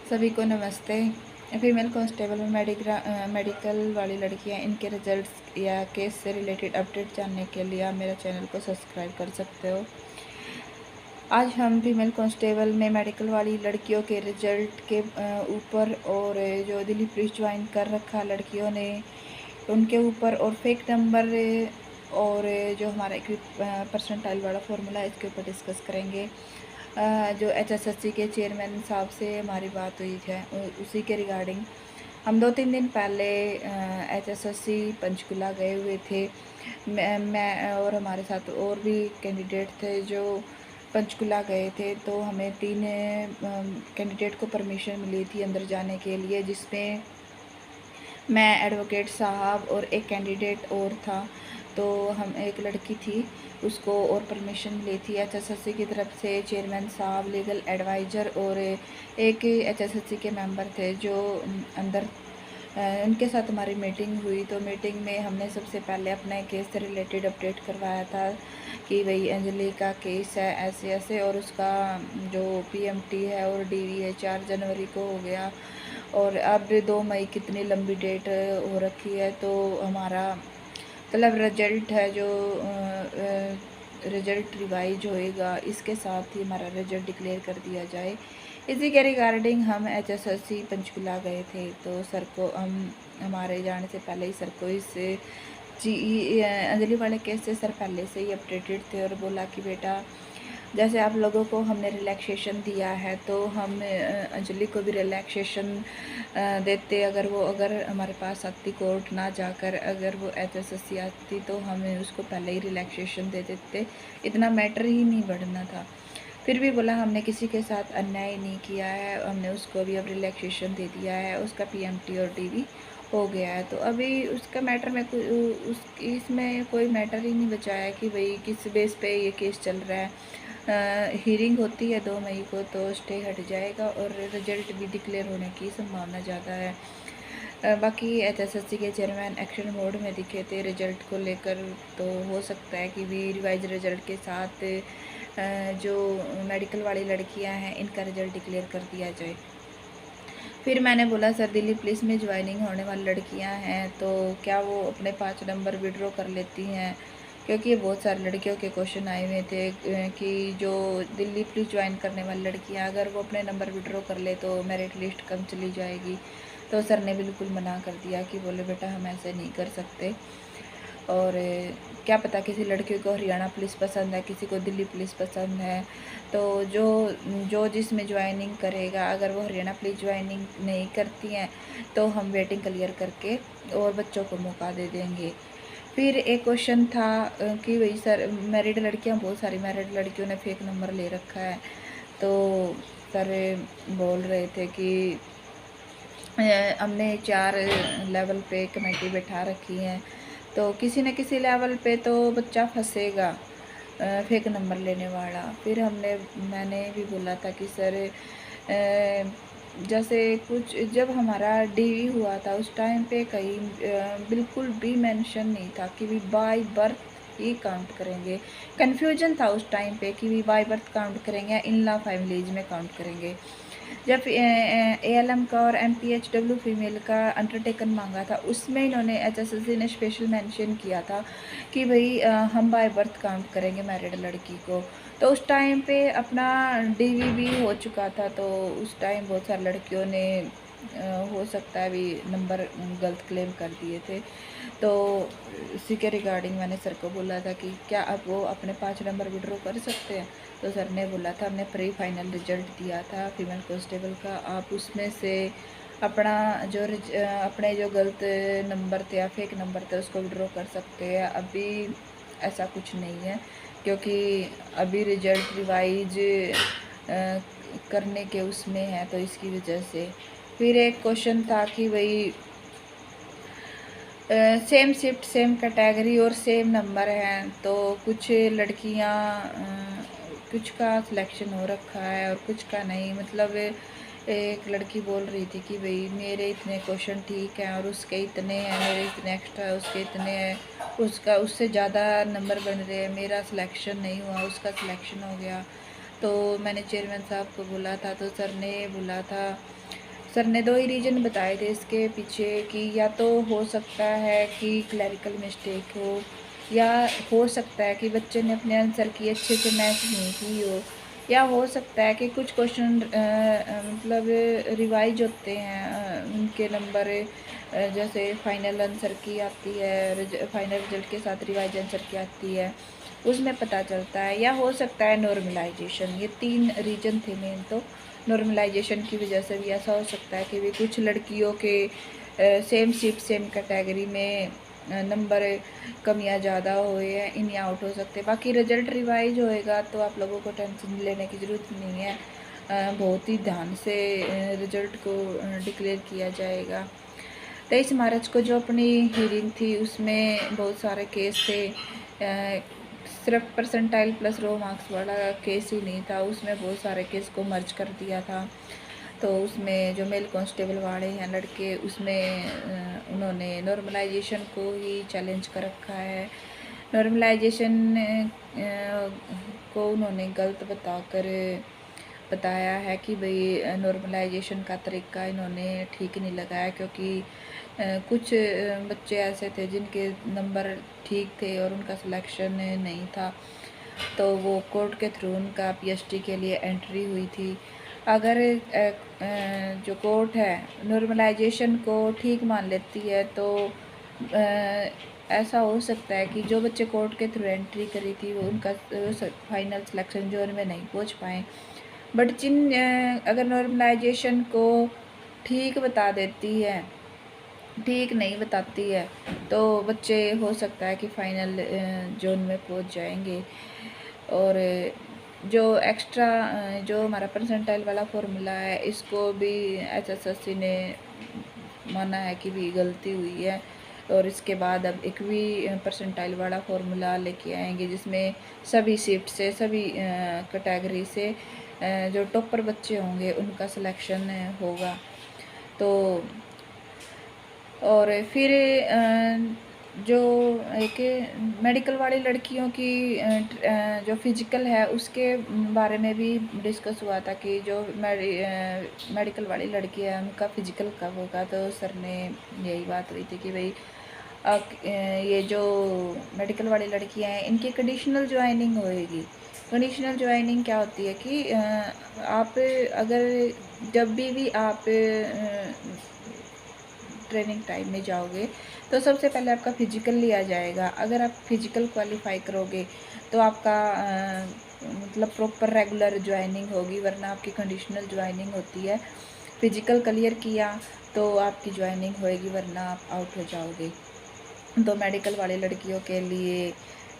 सभी को नमस्ते। फीमेल कांस्टेबल में मेडिकल वाली लड़कियां, इनके रिजल्ट्स या केस से रिलेटेड अपडेट जानने के लिए आप मेरा चैनल को सब्सक्राइब कर सकते हो। आज हम फीमेल कांस्टेबल में मेडिकल वाली लड़कियों के रिजल्ट के ऊपर और जो दिल्ली पुलिस ज्वाइन कर रखा लड़कियों ने उनके ऊपर और फेक नंबर और जो हमारा परसेंटाइल वाला फार्मूला है इसके ऊपर डिस्कस करेंगे। जो HSSC के चेयरमैन साहब से हमारी बात हुई है उसी के रिगार्डिंग हम 2-3 दिन पहले HSSC पंचकुला गए हुए थे। मैं और हमारे साथ और भी कैंडिडेट थे जो पंचकुला गए थे। तो हमें 3 कैंडिडेट को परमिशन मिली थी अंदर जाने के लिए, जिसमें मैं, एडवोकेट साहब और एक कैंडिडेट और था। तो हम एक लड़की थी उसको और परमिशन मिली थी HSSC की तरफ से। चेयरमैन साहब, लीगल एडवाइज़र और एक HSSC के मेंबर थे जो अंदर उनके साथ हमारी मीटिंग हुई। तो मीटिंग में हमने सबसे पहले अपने केस से रिलेटेड अपडेट करवाया था कि भाई अंजलि का केस है ऐसे ऐसे, और उसका जो PMT है और DV है 4 जनवरी को हो गया और अब 2 मई कितनी लंबी डेट हो रखी है। तो हमारा मतलब रिजल्ट है जो रिजल्ट रिवाइज होएगा, इसके साथ ही हमारा रिजल्ट डिक्लेयर कर दिया जाए। इसी के रिगार्डिंग हम HSSC पंचकुला गए थे। तो सर को हमारे जाने से पहले ही सर को इस अंजलि वाले केस से सर पहले से ही अपडेटेड थे और बोला कि बेटा जैसे आप लोगों को हमने रिलैक्सेशन दिया है तो हम अंजलि को भी रिलैक्सेशन देते। अगर हमारे पास आती कोर्ट ना जाकर, अगर वो HSSC आती तो हमें उसको पहले ही रिलैक्सेशन दे देते, इतना मैटर ही नहीं बढ़ना था। फिर भी बोला हमने किसी के साथ अन्याय नहीं किया है, हमने उसको भी अब रिलैक्सेशन दे दिया है, उसका PMT और DV हो गया है। तो अभी उसका मैटर में इसमें कोई मैटर ही नहीं बचा है कि भाई किस बेस पे ये केस चल रहा है। हीयरिंग होती है 2 मई को तो स्टे हट जाएगा और रिजल्ट भी डिक्लेयर होने की संभावना ज़्यादा है। बाकी HSSC के चेयरमैन एक्शन मोड में दिखे थे रिजल्ट को लेकर। तो हो सकता है कि भी रिवाइज रिजल्ट के साथ जो मेडिकल वाली लड़कियां हैं इनका रिजल्ट डिक्लेयर कर दिया जाए। फिर मैंने बोला सर दिल्ली पुलिस में ज्वाइनिंग होने वाली लड़कियां हैं तो क्या वो अपने 5 नंबर विड्रॉ कर लेती हैं, क्योंकि ये बहुत सारी लड़कियों के क्वेश्चन आए हुए थे कि जो दिल्ली पुलिस ज्वाइन करने वाली लड़कियां अगर वो अपने नंबर विड्रॉ कर ले तो मेरिट लिस्ट कम चली जाएगी। तो सर ने बिल्कुल मना कर दिया कि बोले बेटा हम ऐसे नहीं कर सकते। और क्या पता किसी लड़की को हरियाणा पुलिस पसंद है, किसी को दिल्ली पुलिस पसंद है। तो जो जो जिसमें ज्वाइनिंग करेगा, अगर वो हरियाणा पुलिस ज्वाइनिंग नहीं करती हैं तो हम वेटिंग क्लियर करके और बच्चों को मौका दे देंगे। फिर एक क्वेश्चन था कि भाई सर मैरिड लड़कियां, बहुत सारी मैरिड लड़कियों ने फेक नंबर ले रखा है। तो सर बोल रहे थे कि हमने 4 लेवल पे कमेटी बैठा रखी है तो किसी न किसी लेवल पे तो बच्चा फंसेगा फेक नंबर लेने वाला। फिर मैंने भी बोला था कि सर जैसे कुछ जब हमारा DV हुआ था उस टाइम पे कहीं बिल्कुल भी मेंशन नहीं था कि भी बाय बर्थ ही काउंट करेंगे। कन्फ्यूजन था उस टाइम पे कि भी बाय बर्थ काउंट करेंगे या इन लॉ फैमिलीज में काउंट करेंगे। जब ALM का और MPHW फीमेल का अंडरटेकन मांगा था उसमें इन्होंने HSSC ने स्पेशल मेंशन किया था कि भाई हम बाय बर्थ काउंट करेंगे मैरिड लड़की को। तो उस टाइम पे अपना DV भी हो चुका था। तो उस टाइम बहुत सारी लड़कियों ने हो सकता है भी नंबर गलत क्लेम कर दिए थे। तो इसी के रिगार्डिंग मैंने सर को बोला था कि क्या अब वो अपने 5 नंबर विड्रॉ कर सकते हैं। तो सर ने बोला था हमने प्री फाइनल रिजल्ट दिया था फीमेल कांस्टेबल का, आप उसमें से अपना अपने जो गलत नंबर थे या फेक नंबर थे उसको विड्रॉ कर सकते हैं। अभी ऐसा कुछ नहीं है क्योंकि अभी रिजल्ट रिवाइज करने के उसमें है तो इसकी वजह से। फिर एक क्वेश्चन था कि भाई सेम शिफ्ट सेम कैटेगरी और सेम नंबर हैं तो कुछ लड़कियां कुछ का सिलेक्शन हो रखा है और कुछ का नहीं। मतलब एक लड़की बोल रही थी कि भाई मेरे इतने क्वेश्चन ठीक हैं और उसके इतने हैं, मेरे इतने एक्स्ट्रा उसके इतने हैं, उसका उससे ज़्यादा नंबर बन रहे हैं, मेरा सिलेक्शन नहीं हुआ उसका सिलेक्शन हो गया। तो मैंने चेयरमैन साहब को बोला था तो सर ने बोला था सर ने 2 ही रीज़न बताए थे इसके पीछे कि या तो हो सकता है कि क्लैरिकल मिस्टेक हो, या हो सकता है कि बच्चे ने अपने आंसर की अच्छे से मैच नहीं की हो, या हो सकता है कि कुछ क्वेश्चन मतलब रिवाइज होते हैं, उनके नंबर जैसे फाइनल आंसर की आती है, फाइनल रिजल्ट के साथ रिवाइज आंसर की आती है, उसमें पता चलता है, या हो सकता है नॉर्मलाइजेशन। ये 3 रीज़न थे मेन। तो नॉर्मलाइजेशन की वजह से भी ऐसा हो सकता है कि भी कुछ लड़कियों के सेम शिफ्ट सेम कैटेगरी में नंबर कम या ज़्यादा हुए हैं, इन या आउट हो सकते हैं। बाकी रिजल्ट रिवाइज होएगा तो आप लोगों को टेंशन लेने की ज़रूरत नहीं है। बहुत ही ध्यान से रिजल्ट को डिक्लेयर किया जाएगा। 23 मार्च को जो अपनी हीयरिंग थी उसमें बहुत सारे केस थे, सिर्फ परसेंटाइल प्लस रो मार्क्स वाला केस ही नहीं था, उसमें बहुत सारे केस को मर्ज कर दिया था। तो उसमें जो मेल कांस्टेबल वाले हैं लड़के, उसमें उन्होंने नॉर्मलाइजेशन को ही चैलेंज कर रखा है। नॉर्मलाइजेशन को उन्होंने गलत बताया है कि भाई नॉर्मलाइजेशन का तरीका इन्होंने ठीक नहीं लगाया, क्योंकि कुछ बच्चे ऐसे थे जिनके नंबर ठीक थे और उनका सिलेक्शन नहीं था, तो वो कोर्ट के थ्रू उनका पीएचडी के लिए एंट्री हुई थी। अगर जो कोर्ट है नॉर्मलाइजेशन को ठीक मान लेती है तो ऐसा हो सकता है कि जो बच्चे कोर्ट के थ्रू एंट्री करी थी वो उनका फाइनल सिलेक्शन जोन में नहीं पहुंच पाए। बट अगर नॉर्मलाइजेशन को ठीक बता देती है, ठीक नहीं बताती है, तो बच्चे हो सकता है कि फ़ाइनल जोन में पहुंच जाएंगे। और जो एक्स्ट्रा जो हमारा परसेंटाइल वाला फार्मूला है, इसको भी एसएससी ने माना है कि भी गलती हुई है, और इसके बाद अब 21 परसेंटाइल वाला फार्मूला लेके आएंगे, जिसमें सभी शिफ्ट से, सभी कैटेगरी से जो टॉपर बच्चे होंगे उनका सिलेक्शन होगा। तो और फिर जो एक मेडिकल वाली लड़कियों की जो फिज़िकल है उसके बारे में भी डिस्कस हुआ था कि जो मेडिकल वाली लड़की है उनका फ़िज़िकल कब होगा। तो सर ने यही बात हुई थी कि भाई ये जो मेडिकल वाली लड़कियां हैं इनकी कंडीशनल ज्वाइनिंग होएगी। कंडीशनल ज्वाइनिंग क्या होती है कि आप अगर जब भी आप ट्रेनिंग टाइम में जाओगे तो सबसे पहले आपका फ़िज़िकल लिया जाएगा। अगर आप फ़िज़िकल क्वालिफाई करोगे तो आपका मतलब प्रॉपर रेगुलर ज्वाइनिंग होगी, वरना आपकी कंडीशनल ज्वाइनिंग होती है। फ़िज़िकल क्लियर किया तो आपकी ज्वाइनिंग होएगी, वरना आप आउट हो जाओगे। तो मेडिकल वाली लड़कियों के लिए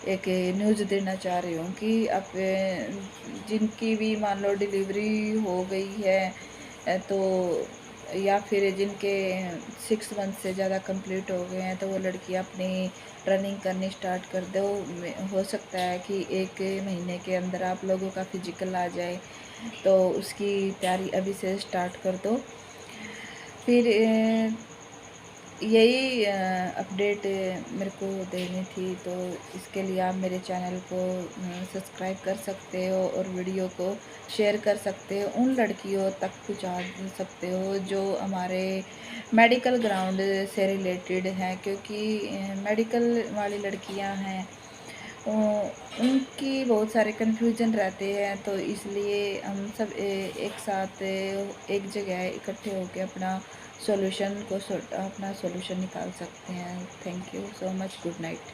एक न्यूज़ देना चाह रही हूँ कि अब जिनकी भी मान लो डिलीवरी हो गई है तो या फिर जिनके 6 मंथ से ज़्यादा कंप्लीट हो गए हैं, तो वो लड़की अपनी रनिंग करनी स्टार्ट कर दो। हो सकता है कि 1 महीने के अंदर आप लोगों का फिजिकल आ जाए, तो उसकी तैयारी अभी से स्टार्ट कर दो। फिर यही अपडेट मेरे को देनी थी, तो इसके लिए आप मेरे चैनल को सब्सक्राइब कर सकते हो और वीडियो को शेयर कर सकते हो, उन लड़कियों तक पहुंचा सकते हो जो हमारे मेडिकल ग्राउंड से रिलेटेड हैं। क्योंकि मेडिकल वाली लड़कियां हैं उनकी बहुत सारे कन्फ्यूजन रहते हैं, तो इसलिए हम सब एक साथ एक जगह इकट्ठे होकर अपना सॉल्यूशन निकाल सकते हैं। Thank you so much. Good night.